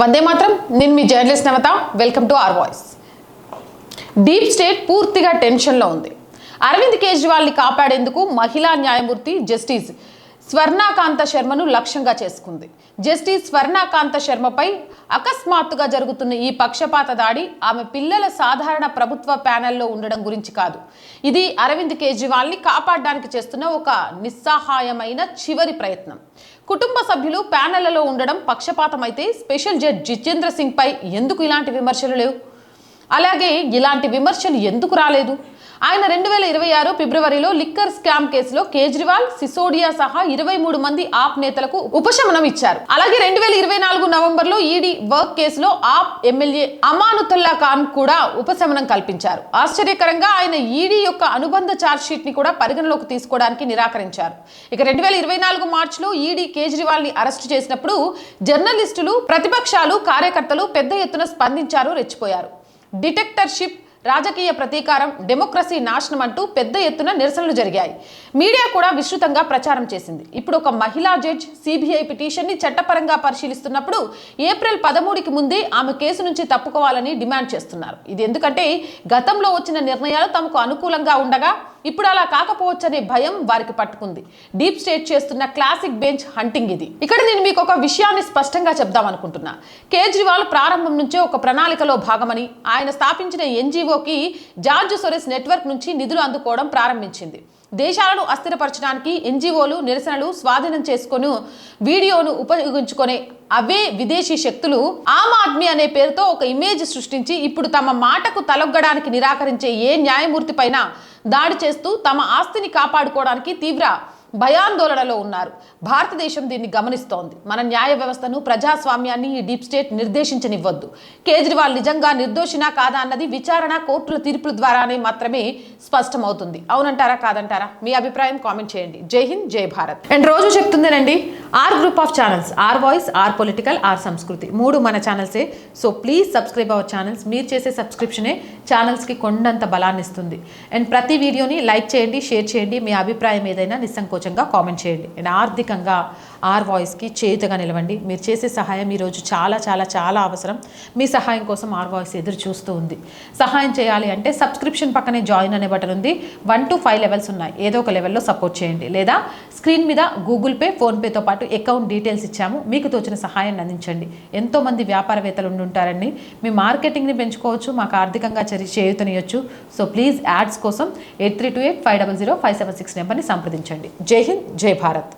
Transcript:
వందే మాత్రం. నేను మీ journalist Navata. Welcome to R voice. Deep state పూర్తిగా టెన్షన్లో ఉంది. అరవింద్ కేజ్రీవాల్ని కాపాడేందుకు మహిళా న్యాయమూర్తి జస్టిస్ స్వర్ణకాంత శర్మను లక్ష్యంగా చేసుకుంది. జస్టిస్ స్వర్ణకాంత శర్మపై అకస్మాత్తుగా జరుగుతున్న ఈ పక్షపాత దాడి ఆమె పిల్లల సాధారణ ప్రభుత్వ ప్యానెల్లో ఉండడం గురించి కాదు. ఇది అరవింద్ కేజ్రీవాల్ని కాపాడడానికి చేస్తున్న ఒక నిస్సహాయమైన చివరి ప్రయత్నం. కుటుంబ సభ్యులు ప్యానెళ్లలో ఉండడం పక్షపాతం అయితే స్పెషల్ జడ్జి జితేంద్ర సింగ్ పై ఎందుకు ఇలాంటి విమర్శలు లేవు? అలాగే ఇలాంటి విమర్శలు ఎందుకు రాలేదు? ఆయన 2026 ఫిబ్రవరిలో లిక్కర్ స్కామ్ కేసులో కేజ్రీవాల్, సిసోడియా సహా 23 మంది ఆప్ నేతలకు ఉపశమనం ఇచ్చారు. అలాగే 2024 నవంబర్లో ఈడీ వర్క్ కేసులో ఆప్ ఎమ్మెల్యే అమానుతుల్లా ఖాన్ కూడా ఉపశమనం కల్పించారు. ఆశ్చర్యకరంగా ఆయన ఈడీ యొక్క అనుబంధ ఛార్జ్ షీట్ ని కూడా పరిగణలోకి తీసుకోవడానికి నిరాకరించారు. ఇక 2024 మార్చిలో ఈడీ కేజ్రీవాల్ ని అరెస్టు చేసినప్పుడు జర్నలిస్టులు, ప్రతిపక్షాలు, కార్యకర్తలు పెద్ద ఎత్తున స్పందించారు, రెచ్చిపోయారు. డిటెక్టర్షిప్, రాజకీయ ప్రతీకారం, డెమోక్రసీ నాశనం అంటూ పెద్ద ఎత్తున నిరసనలు జరిగాయి. మీడియా కూడా విస్తృతంగా ప్రచారం చేసింది. ఇప్పుడు ఒక మహిళా జడ్జ్ సిబిఐ పిటిషన్ని చట్టపరంగా పరిశీలిస్తున్నప్పుడు ఏప్రిల్ 13కి ముందే ఆమె కేసు నుంచి తప్పుకోవాలని డిమాండ్ చేస్తున్నారు. ఇది ఎందుకంటే గతంలో వచ్చిన నిర్ణయాలు తమకు అనుకూలంగా ఉండగా ఇప్పుడు అలా కాకపోవచ్చనే భయం వారికి పట్టుకుంది. డీప్ స్టేట్ చేస్తున్న క్లాసిక్ బెంచ్ హంటింగ్ ఇది. ఇక్కడ నేను మీకు ఒక విషయాన్ని స్పష్టంగా చెప్దాం అనుకుంటున్నా. కేజ్రీవాల్ ప్రారంభం నుంచే ఒక ప్రణాళికలో భాగమని ఆయన స్థాపించిన ఎన్జిఓకి జార్జ్ సోరెస్ నెట్వర్క్ నుంచి నిధులు అందుకోవడం ప్రారంభించింది. దేశాలను అస్థిరపరచడానికి ఎన్జిఓలు నిరసనలు స్వాధీనం చేసుకొని వీడియోను ఉపయోగించుకునే అవే విదేశీ శక్తులు ఆమ్ ఆద్మీ అనే పేరుతో ఒక ఇమేజ్ సృష్టించి ఇప్పుడు తమ మాటకు తలొగ్గడానికి నిరాకరించే ఏ న్యాయమూర్తి పైన దాడి చేస్తూ తమ ఆస్తిని కాపాడుకోవడానికి తీవ్ర భయాందోళనలో ఉన్నారు. భారతదేశం దీన్ని గమనిస్తోంది. మన న్యాయ వ్యవస్థను, ప్రజాస్వామ్యాన్ని ఈ డీప్ స్టేట్ నిర్దేశించనివ్వద్దు. కేజ్రీవాల్ నిజంగా నిర్దోషినా కాదా అన్నది విచారణ, కోర్టుల తీర్పుల ద్వారానే మాత్రమే స్పష్టమవుతుంది. అవునంటారా, కాదంటారా? మీ అభిప్రాయం కామెంట్ చేయండి. జై హింద్, జై భారత్. అండ్ రోజు చెప్తుందేనండి, R group of channels, R voice, R political, R Sanskriti, 3 మన ఛానల్సే. So please subscribe our channels. మీరు చేసే సబ్స్క్రిప్షనే ఛానల్స్కి కొండంత బలాన్ని ఇస్తుంది. అండ్ ప్రతి వీడియోని లైక్ చేయండి, షేర్ చేయండి. మీ అభిప్రాయం ఏదైనా నిస్సంకోచంగా కామెంట్ చేయండి. అండ్ ఆర్థికంగా ఆర్ వాయిస్కి చేయుతగా నిలవండి. మీరు చేసే సహాయం ఈరోజు చాలా చాలా చాలా అవసరం. మీ సహాయం కోసం ఆర్ వాయిస్ ఎదురు చూస్తూ ఉంది. సహాయం చేయాలి అంటే సబ్స్క్రిప్షన్ పక్కనే జాయిన్ అనే బటన్ ఉంది. 1 to 5 లెవెల్స్ ఉన్నాయి. ఏదో ఒక లెవెల్లో సపోర్ట్ చేయండి. లేదా స్క్రీన్ మీద గూగుల్ పే, ఫోన్పేతో పాటు అకౌంట్ డీటెయిల్స్ ఇచ్చాము. మీకు తోచిన సహాయాన్ని అందించండి. ఎంతోమంది వ్యాపారవేత్తలు ఉండుంటారండి. మీ మార్కెటింగ్ని పెంచుకోవచ్చు, మాకు ఆర్థికంగా చేయూతనియొచ్చు. సో ప్లీజ్ యాడ్స్ కోసం 8328500576 నెంబర్ని సంప్రదించండి. జై హింద్, జై భారత్.